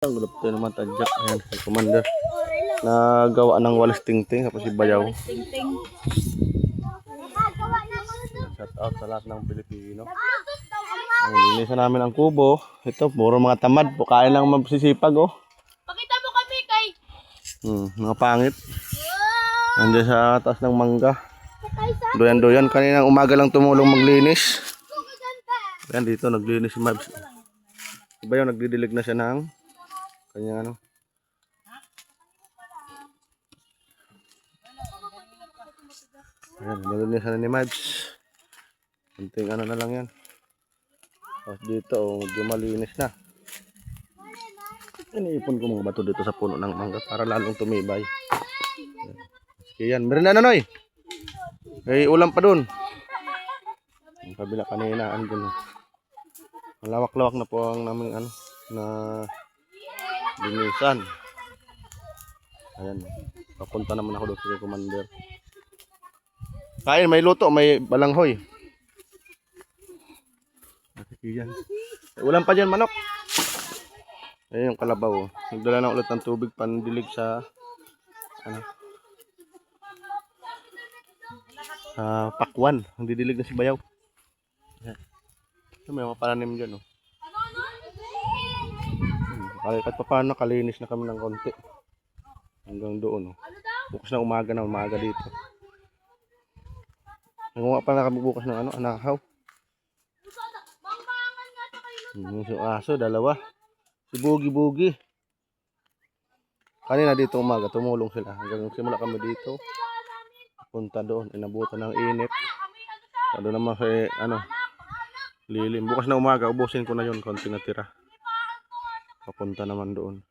Ang gulap tayo naman tadyak. Ayan, si Commander. Nagawa ng walis tingting. Tapos si Bayaw. Shout out sa lahat ng Pilipino. Ang linisan namin ang kubo. Ito, puro mga tamad. Kain lang magsisipag, oh. Pakita mo kami kay. Mga pangit. Andiyan sa taas ng mangga. Doyan-doyan. Kaninang umaga lang tumulong maglinis. Ayan, dito naglinis si Mabs. Si Bayaw nagdidilig na siya ng kanya ano. Ayan, nalinisan na ni Mabs. Kunting ano na lang yan. Tapos dito, medyo malinis na. Iniipon ko mga bato dito sa puno ng mangga para lalong tumibay. Sige yan. Meron na Noy. May ulam pa dun. Ang kabila kanina, andun. Malawak-lawak na po ang naming ano, na linisan. Ayan. Papunta naman ako doon sa Commander. Kain, may luto, may balanghoy. Yan. Ulam pa dyan, manok. Ayun yung kalabaw. Nagdala na ulit ng tubig pandilig sa ano, pakwan. Ang didilig na si Bayaw. May mga pananim dyan, oh. Kahit pa paano, kalinis na kami ng konti. Hanggang doon, oh. Bukas na umaga dito. Nangunga pa na kami bukas ng ano, anakaw. Yung aso, dalawa. Si Bugi. Kanina dito umaga, tumulong sila. Hanggang simula kami dito. Punta doon, inabutan ng init. Doon naman sa ano, lilim. Bukas na umaga, ubusin ko na yun, konti natira. Papunta naman doon.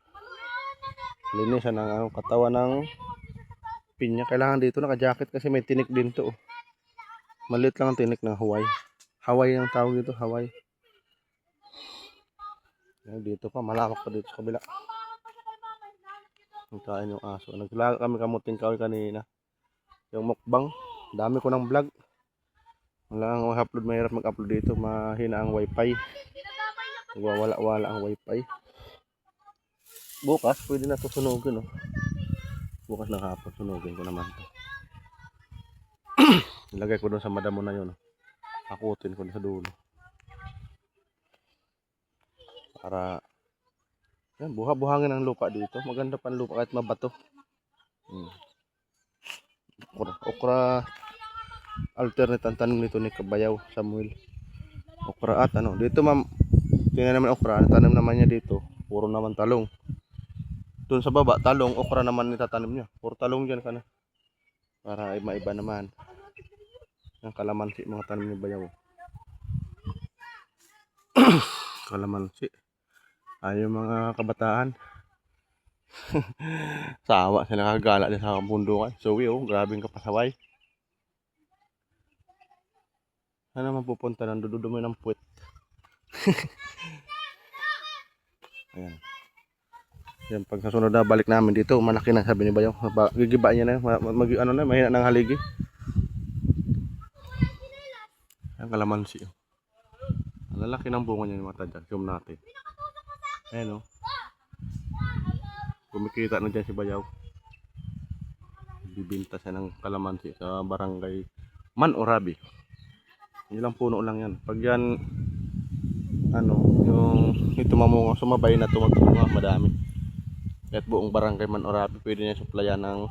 Linisan ng ano, katawan ng pinya. Kailangan dito naka-jacket kasi may tinik din to. Maliit lang ang tinik ng Hawaii. Hawaii ang tawag dito, Hawaii. Dito pa, malawak pa dito sa kabila. Nagkain yung aso. Naglaga kami kamuting kahoy kanina. Yung mukbang, dami ko ng vlog. Wala ang upload, mahirap mag-upload dito. Mahina ang wifi. Wala ang wifi. Bukas, pwede na ito sunugin, oh. Bukas ng hapon, sunugin ko naman ito. Ilagay ko doon sa madamo na yun, oh. Akutin ko sa dulo. Para yan, buha-buhangin ang lupa dito. Maganda pa ang lupa kahit mabato. Okra alternate ang tanim nito ni Kabayaw Samuel. Okra at ano. Dito ma'am, tingnan naman okra. Tanim naman niya dito. Puro naman talong. Doon sa baba, talong. Okra naman itatanim niya. Puro talong dyan ka na. Para maiba naman. Ang kalamansi mga tanim ni Bayaw. Kalamansi. Ay yung mga kabataan. Sawa sila kagala din sa bundukan. So oh, grabing kapasaway. Ano mapupunta ng dududumi ng puwet. Ayan. Yan, pag sasunod na balik namin dito, malaki na sabi ni Bayaw. Gigiba niya na, ano na, mahina ng haligi. Ang kalamansi. Ang lalaki ng bunga niya yung mata dyan. Zoom natin. Ayan, oh. Kumikita na dyan si Bayaw. Bibinta siya ng kalamansi sa barangay Manorabi. Ilang puno lang yan. Pag yan, ano, yung ito mamunga, sumabay na ito magpunga, madami. Kahit buong barangay Manorabi, pwede niya supplyan ng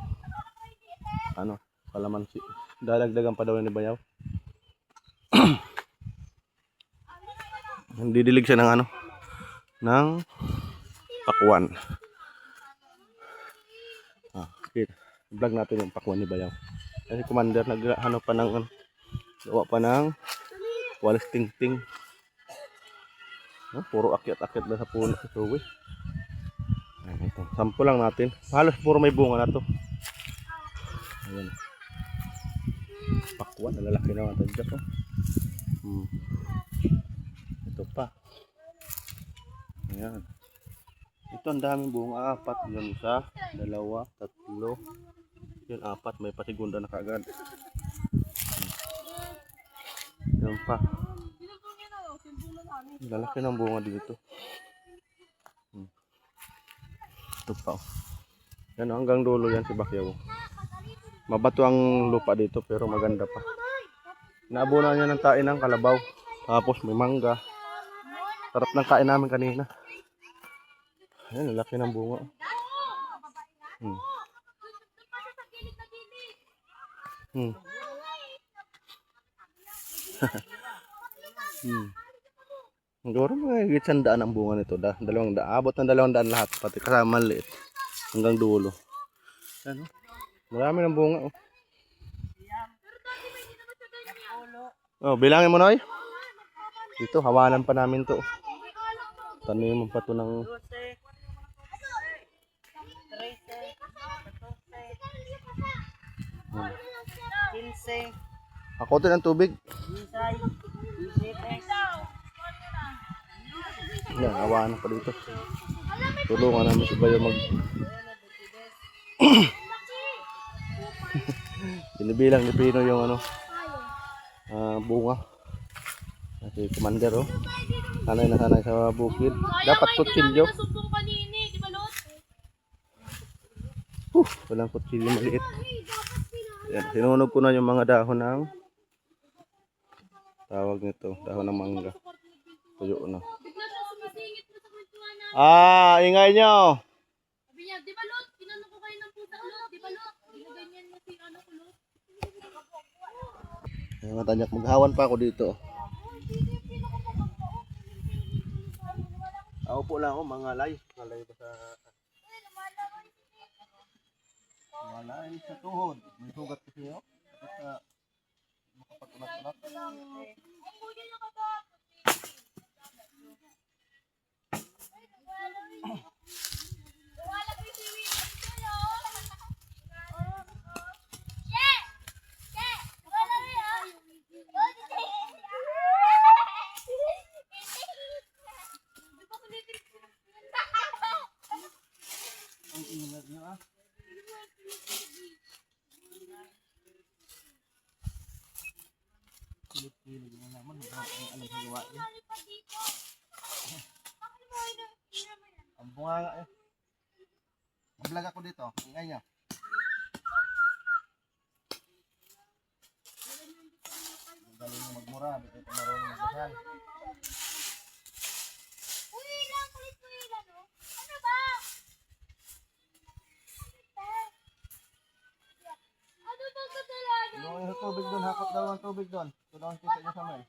ano, kalamansi. Dalagdagan pa daw ni Bayaw. Didilig siya ng ano, ng pakwan. Okay. Vlog natin yung pakwan ni Bayaw. Kasi Commander naghano pa ng gawa pa ng walis tingting. Puro akyat-akyat na sa puno ito, eh. Ito, sample lang natin. Halos puro may bunga na to. Ayan. Pakwan, lalaki na ang tadyak, oh. Ito pa. Ayan. Ito ang daming bunga, 4 yun, 1, 2, 3 yun, 4, may pasigunda na kaagad. Yan pa, lalaki ng bunga dito. Ito pa. Oh. Yan, oh, hanggang dulo yan si Bakyaw. Mabato ang lupa dito pero maganda pa. Naabunan niya ng tain ng kalabaw. Tapos may mangga. Sarap ng kain namin kanina. Ayan, laki ng bunga. Hmm. Hmm. Hmm. Siguro mga higit 100 ang bunga nito. Dalawang daan. Abot ng 200 lahat. Pati kasama maliit. Hanggang dulo. Ano? Marami ng bunga. Oh, oh bilangin mo Noy. Dito, hawanan pa namin to. Tanim pa to ng... Ako din ang tubig. Yan, hawanan pa dito. Tulungan namin si Bayo mag... Binibilang ni Pino yung ano, bunga. Kasi commander oh. Sanay na sanay sa bukid. Dapat kutsilyo. Walang kutsilyo maliit. Yan, sinunog ko na yung mga dahon ng tawag nito, dahon ng mangga. Tuyo na. Ingay nyo. Sabi niya, di ba Lot? Kinano ko kayo ng pusa Lot? Di ba Lot? Ganyan mo si ano ko Lot? Mga tanyak, maghawan pa ako dito. Upo lang ako, mga lay. Mga lay ba sa... Mga lay sa tuhod. May sugat kasi yun. Basta makapag-ulat-ulat. Ang ingat niyo ah. Pilit-pilit mo naman. Alam sa gawa niya. Ang bunga nga eh. Mag-vlog ako dito. Ingay niya. Magaling mo magmura. Dito ito marunong magdasal. Tulungan yung tubig doon. Hakot daw ang tubig doon. Tulungan kita niya sa may.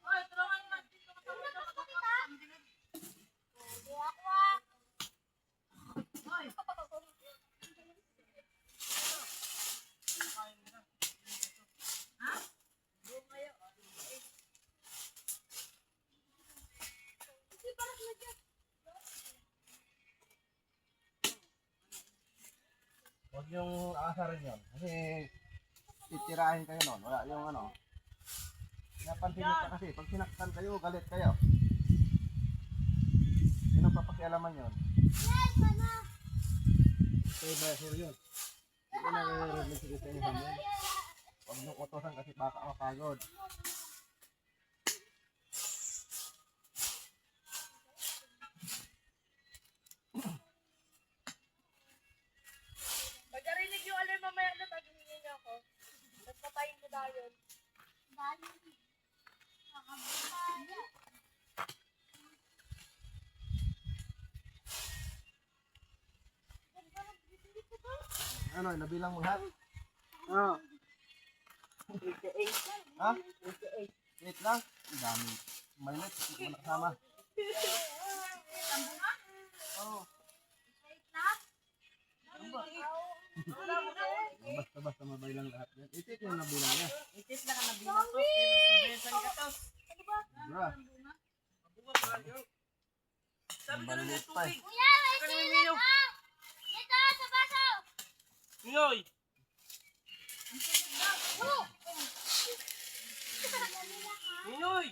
Huwag yung aasarin yun. Kasi titirahin kayo nun. Wala yung ano. Napansin nyo pa kasi. Pag sinaktan kayo, galit kayo. Yun ang papakialaman yun. Kaya ba sir yun? Hindi ko nare-release sa inyo sa amin. Huwag nyo utosan kasi baka mapagod. Pagkarinig yung alarm mamaya na tagingin niyo ako. Tapos patayin ko daw yun. Ano, nabilang mo lahat? Oo. 88. Ha? 88. 8 lang? Ang dami. Malimit, hindi ko nakasama. Oo. Basta mabay lang lahat yan. 88 yung nabilang niya. 88 lang ang nabilang ko, pero sobrang gatos. Bra. Sabi ka lang ng tubig. Kuya, may silat pa! Ito, sa baso! Ngoy! Ngoy!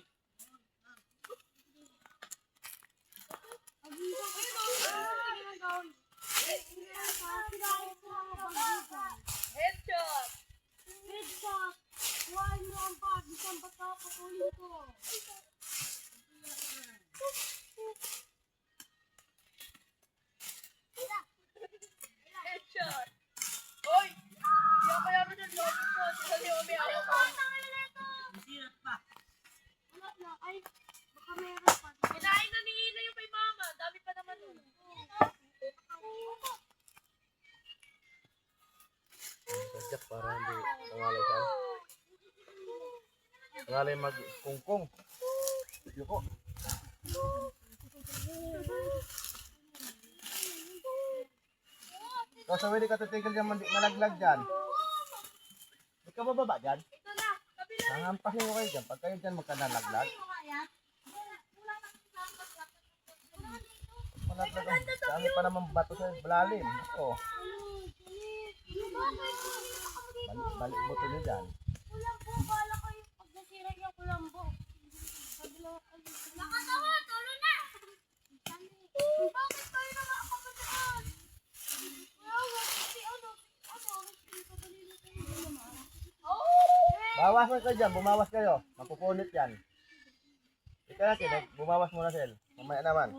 Headshot! Headshot! Huwag mo ang pag, isang bata patuloy ko. Para hindi tangalay saan. Tangalay magkungkong. Yuko. Ikaw sa hindi ka titigil dyan malaglag dyan. Hindi ka bababa dyan. Ito na, kabila. Nangampahin ko kayo dyan. Pag kayo dyan magkanalaglag. Malaglag ang dami pa naman bato sa balalim. Ako. Balik buto nyo dyan. Kulambo, bala kayo. Pag nasira yung kulambo. Nakatawa, tulo na! Bakit kayo nakakapagod? Bawas mo kayo dyan. Bumawas kayo. Mapupunit yan. Ika natin. Bumawas muna sila. Mamaya naman.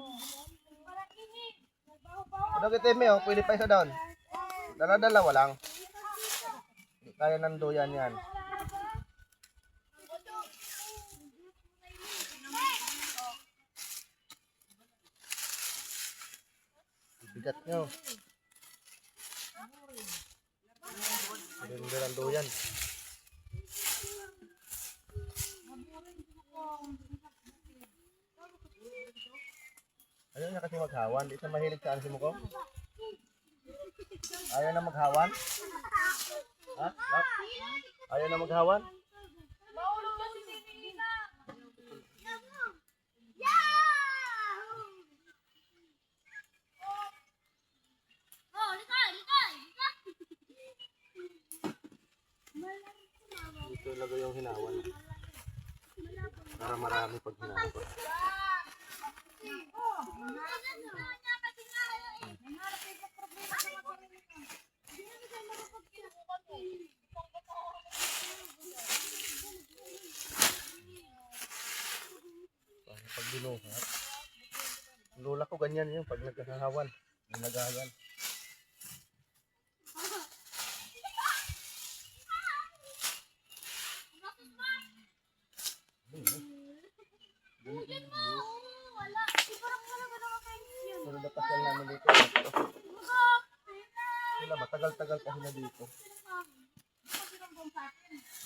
Ano kita mo? Pwede pa isa doon. Dala-dalawa lang. Hindi kaya ng duyan yan. Bigat nyo. Hindi lang duyan. Ayaw niya kasi maghawan. Di siya mahilig sa ansin mo ko. Ayaw na maghawan? Ha? Lap? Ayaw na maghawan? Maulog na si Sinina! Oh, likay, likay! Dito lagay yung hinawan. Para marami pag hinawan. Pag binuhat. Ang lola ko ganyan yun pag nagkahawan. Nagahawan. Bugin mo! Wala. Sigurang wala ba nakakainis yun? Pero napasal namin dito. Sila matagal-tagal pa sila dito.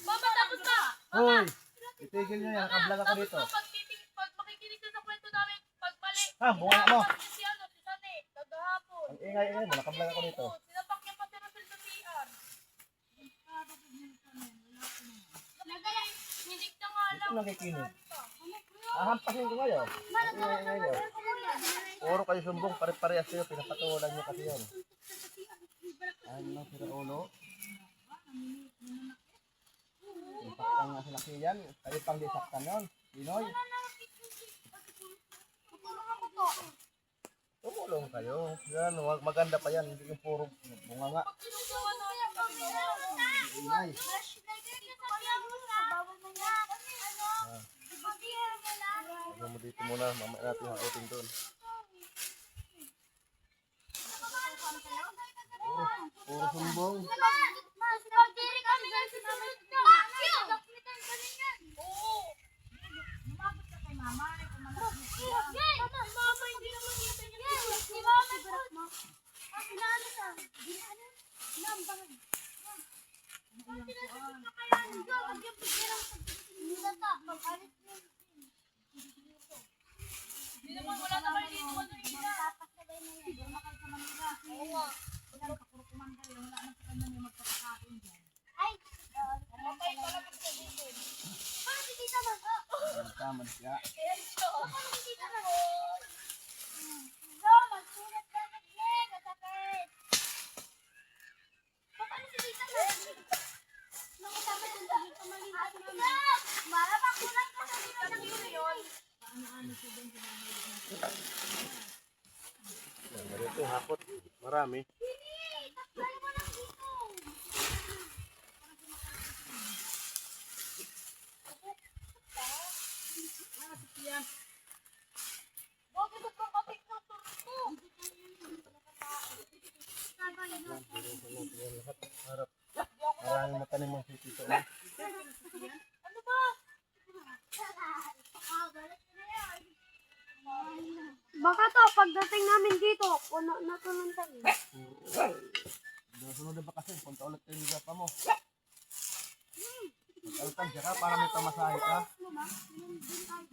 Mama, tapos na! Hoy! Itigil nyo yan. Nakablog ako dito. Pag makikinig ka sa kwento namin, pagbalik. Ha, bunga mo. Si ano, si Sane, kagahapon. Ang ingay-ingay mo. Nakablog ako dito. Sinapak niya pati na sa CR. Hinig na nga Ito lang. nakikinig. Ahampasin ko ngayon. Ang ingay-ingay nyo. Puro kayo sumbong. Pare-parehas kayo. Pinapatulan nyo kasi yun. Ano sila ulo? Saktan nga sila yan. Kayo pang di saktan yun. Pinoy. Tumulong kayo. Yan, wag maganda pa yan. Hindi yung puro bunga nga. Ingay. Huwag mo dito muna. Mamaya natin hakutin doon. Puro sumbong. Hindi naman wala na kayo dito. Tama siya. Ito hakot. Marami. Harap. Maraming matanim ang siti ito. Ano ba? Baka to, pagdating namin dito, puno na to ng tayo. Sunod na bakasyon, punta ulit kayo ni Papa mo. Mag-altan siya ka para may pamasahe ka.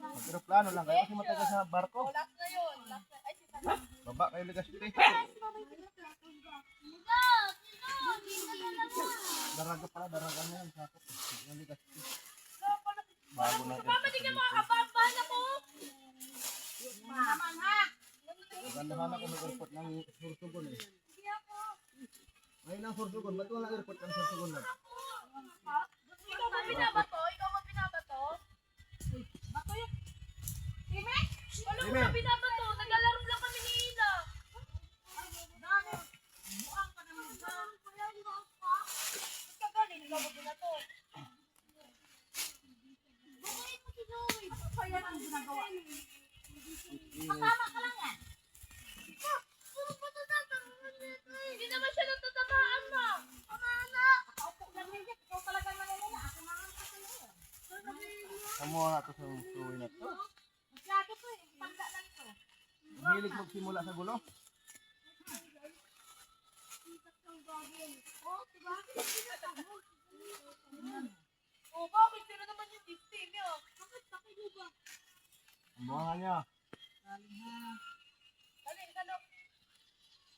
Mag-aeroplano lang kayo kasi matagal sa barko. Last na yun. Last na. Ay, si Sana. Baba kayo Legazpi. Daraga pala, daraga na yan. Sakot. Yung Legazpi. Bago na rin. Mama, di ka makakabahan ako. Naman ha. Magandahan ako ng airport ng Sorsogon eh. Ngayon ang Sorsogon, ba't wala airport ang Sorsogon na? Ikaw ba binabato? Ikaw ba binabato? Bato yun. Sime? Wala ko ba binabato? Naglalaro lang kami ni Ina. Buang ka naman dyan. Ba't ka galing? Ikaw ba binato? Bakit mo si Zoe? Ano pa yan ang ginagawa? Matama ka lang yan. Hindi naman siya natatamaan na. Pamana. Kaupo lang yun. Ikaw talagang nangyayala. Ako na nga kasalayan. Kamu na ito sa suwi na ito. Masyado to eh. Tanda lang to. Hilig magsimula sa gulo. Oh, bakit? Sino naman yung victim niya? Bakit? Bakit ba? Ang buhangan niya. Dali, dalo.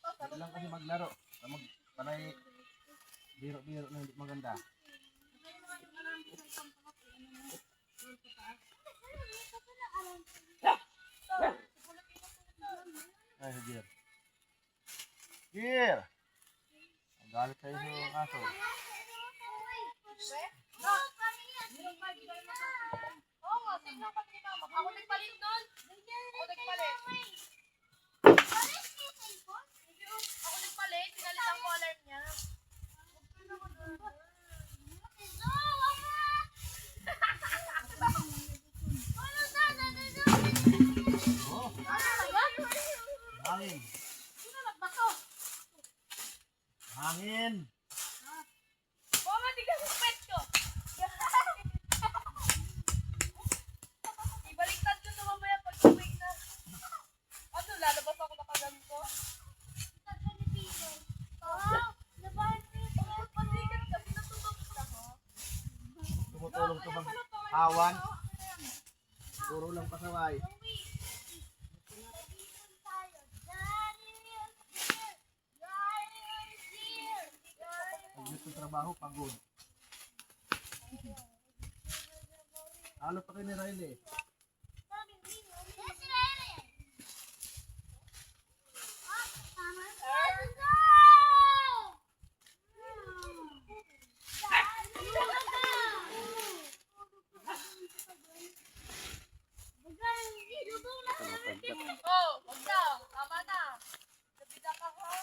Huwag lang kasi maglaro. Panay biro-biro na hindi maganda. Ay, Gear. Gear! Ang galit kayo sa aso. Oo nga, same lang kami ni Mama. Ako nagpalit nun. Ako nagpalit. Ako nagpalit. Pinalit ang collar niya. Oh, hangin. Hangin. Mama, di ka pet ko. Ibaliktad ko ito mamaya pag uwi na. Ano, lalabas ako nakaganto? Pasikat ka, pinatutog ka mo. Tumutulong ito bang awan? Puro lang pasaway. Pag dito trabaho, pagod. Halo pa kayo ni Riley. Oh, wag na. Tama na. Nabida ka ha?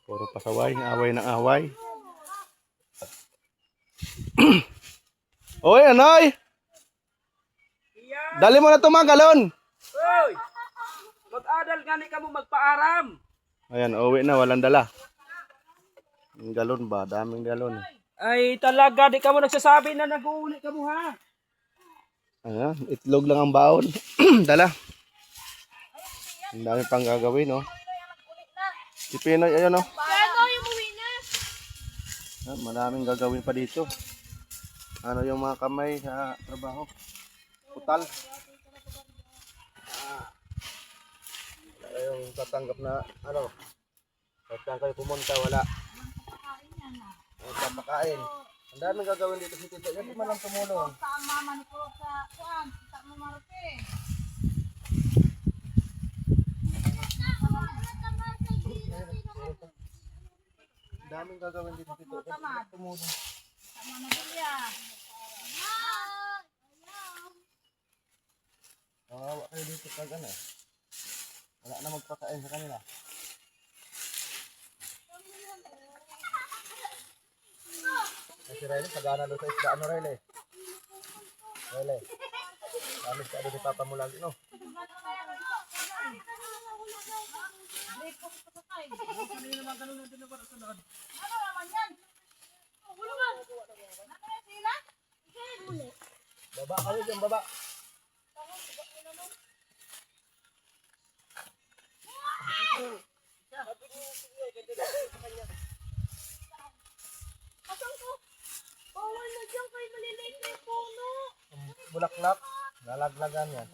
Puro pasaway, away na away. Oy, Anoy! Dali mo na ito mga galon! Hoy! Mag-adal gani ka mo magpaaram. Ayan, uwi na, walang dala. Ang galon ba? Daming galon. Ay talaga, di ka mo nagsasabi na nag-uuli ka mo ha. Ayan, itlog lang ang baon. Dala. Ang dami pang gagawin, no? Si Pinoy, ayan, no? Paano yung uwi na? Ayan, maraming gagawin pa dito. Ano yung mga kamay sa trabaho? Putal. Yung tatanggap na, ano? Saan kayo pumunta, wala. Papakain. Ang daming gagawin dito si Tito. Yan, di man lang tumulong. Saan mama ni Kuro sa kuan? Sa mo Marte. Ang daming gagawin dito si Tito. Yan, di man tumulong. Sa mama Julia. Kawawa kayo dito pag ano. Wala na magpakain sa kanila. Si Riley, sagana doon sa isda. Ano Riley? Riley. Kamis ka doon si Papa mo lagi, no? Ano naman yan? Wala ba? Ano yan sila? Baba kayo dyan, baba. Asan ko? Bawal na dyan kayo maliliit na yung puno. Bulaklak. Lalaglagan yan.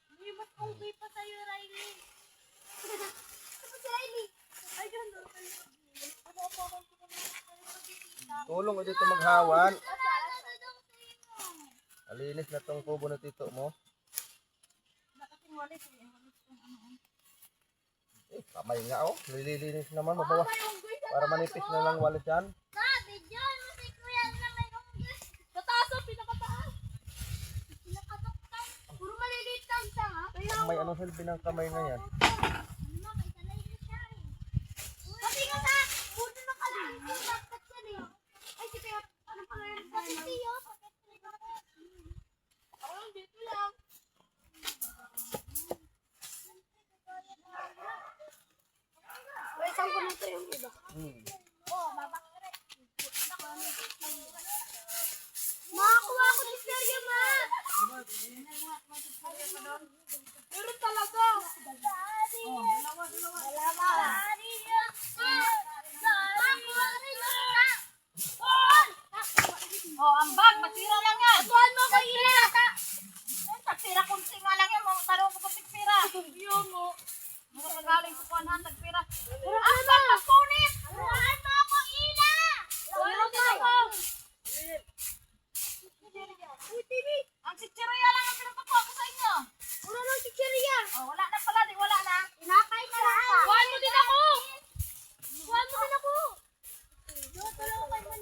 Hindi, ba't okay pa sa'yo, Riley? Ano si Riley? Ay, gano'n. Tulong ko dito maghawan. Alinis na tong kubo na tito mo. Kamay nga oh. Nililinis naman. Mabawas. Para manipis na lang walis yan. Sa taas, oh, pinakataas. Puro maliliit lang siya, ha? May anong silbi ng kamay na yan? Pati nga sa puno na kalaan. Dapat yan eh. Ay, si Teo. Ano pala yun? Pati Teo. Ako lang dito lang. Ay, saan ko na ito yung iba? Oo, mabakit. Makakuha ko ni Sergio, ma! Meron talaga. Dalawa. Oh, ang bag, masira lang yan. Atuan mo ko, Ila! Tagsira kung singa lang yan, mga tarong ko pa tigsira. Yung mo. Mga kagaling sa kuhan, tagsira. Ang bag, magpunit! Atuan mo ko, Ila! Atuan mo ko! Uy, TV! Ang chichirya lang ang pinapakuha ko sa inyo. Wala nang chichirya! Oh, wala na pala, di wala na. Tinapay ka lang! Kuhaan mo din ako! Kuhaan mo din ako!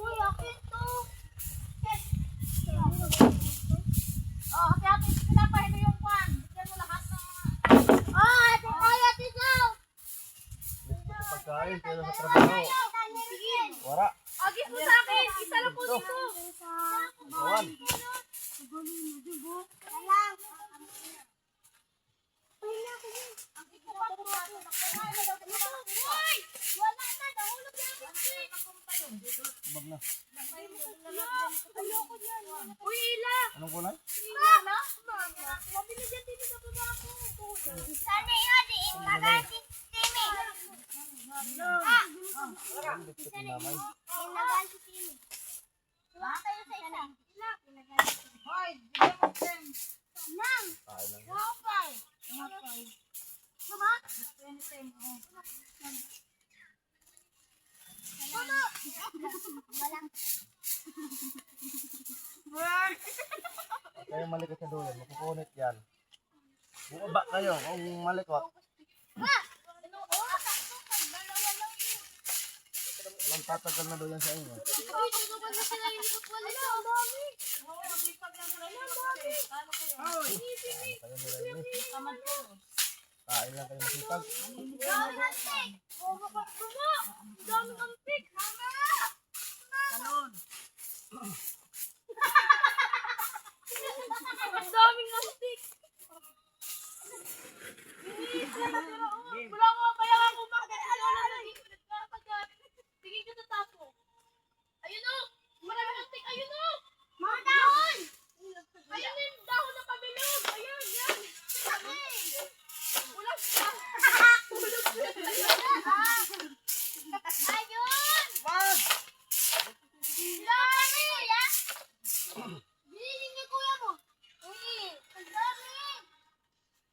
Uy, akin to! Oh, hati-hati, pinapahin mo yung kuhan. Bigyan mo lahat ng mga... Oh, ate tayo, tisaw! Gusto ko pagkain pero sa trabaho. Sige! Wara. Agis mo sa akin! Isa lang po dito! Gawan. Uy! Wala na! Nahulog na ang biscuit! Bag na. Ayoko niyan! Uy, Ila! Anong kulay? Ila na? Sabi na dyan dito sa baba ko. Sana yun, kagasin Timmy. Ang dikit ni mamay. Inagal si Timmy. Tuwa tayo sa isa. Ila. Hoy, bigyan mo din. Nang! Kain lang. Kapay! Mama? Mama! Walang. Kayo malikot sa dulo. Makukunit yan. Bumaba kayo. Kung malikot. Walang tatagal na doon yan sa inyo. Kayo nilalinis. Kain lang kayo masipag. Ang daming antik. Wala ko kaya ako bakit ano na lagi. Tingin ka sa tapo. Ayun o! Maraming antik. Ayun o! Mga dahon! Ayun yung dahon na pabilog. Ayun, yan. Ulang siya. Ulog siya. Ayun! Wag! Dami! Binili niya kuya mo. Uy! Ang dami!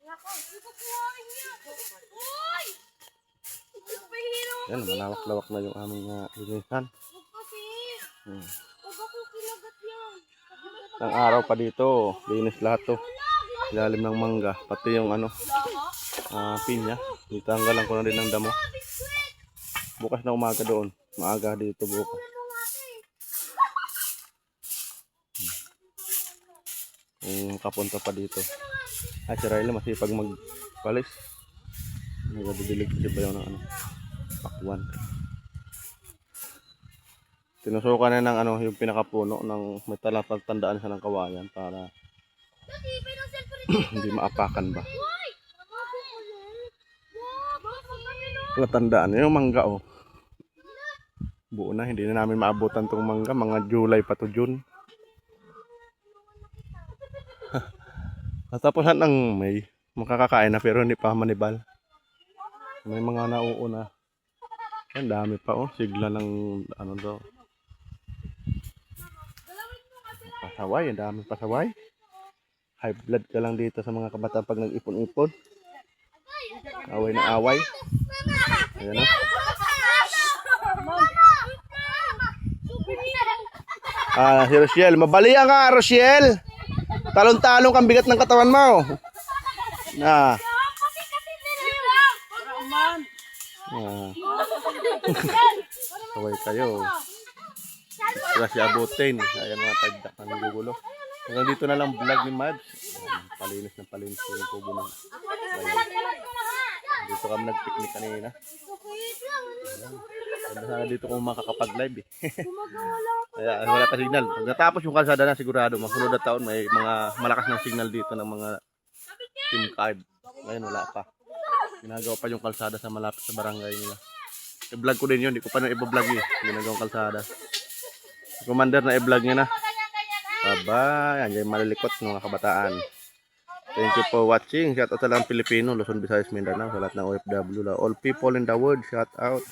Nako, hindi ko kuhain yan. Uy! Superhero ako Yan, dito. malawak-lawak na yung aming linisan. Huwag kasi. Hmm. Huwag ako kilagat yan. Ang araw pa dito. Linis lahat to. Ilalim ng mangga. Pati yung ano, pinya. Ditanggalan ko na rin ng damo. Biskuit! Bukas na umaga doon. Maaga dito bukas. Ulan mo nga ate. Kung makapunta pa dito. Ay, si Riley masipag magpalis. Nagadidilig kasi ba yun ng ano, pakwan. Tinusukan na ng ano, yung pinakapuno ng may talatandaan siya ng kawayan para Dati, pero cellphone rin. hindi maapakan ba. Uy! Wow! Bakit magkano? Talatandaan yung mangga oh. Buo na, hindi na namin maabutan tong mangga. Mga July pa to, June. Natapusan ng May. Makakakain na pero hindi pa manibal. May mga nauuna. Ang dami pa oh. Sigla ng ano daw. Pasaway, ang dami pasaway. High blood ka lang dito sa mga kabataan pag nag-ipon-ipon. Away na away. Ayan na. Si Rochelle. Mabalian ka, Rochelle. Talon-talon kang bigat ng katawan mo. Na. Kaway kayo. Sila si Abutin. Ayan mga tagdak na nagugulo. Hanggang dito na lang vlog ni Mads. Palinis na palinis yung kubo ng dito kami nag-picnic kanina. Ganda sana dito kung makakapag-live eh. Kaya wala pa signal. Pag natapos yung kalsada na sigurado, masunod na taon may mga malakas na signal dito ng mga SIM card. Ngayon wala pa. Ginagawa pa yung kalsada sa malapit sa barangay nila. I-vlog ko din yun, di ko pa na i-vlog eh. Ginagawang kalsada. Commander na i-vlog niya na. Bye-bye. Yan yung malilikot ng mga kabataan. Thank you for watching. Shout out sa lahat ng Pilipino, Luzon, Visayas, Mindanao, sa lahat ng OFW, all people in the world. Shout out.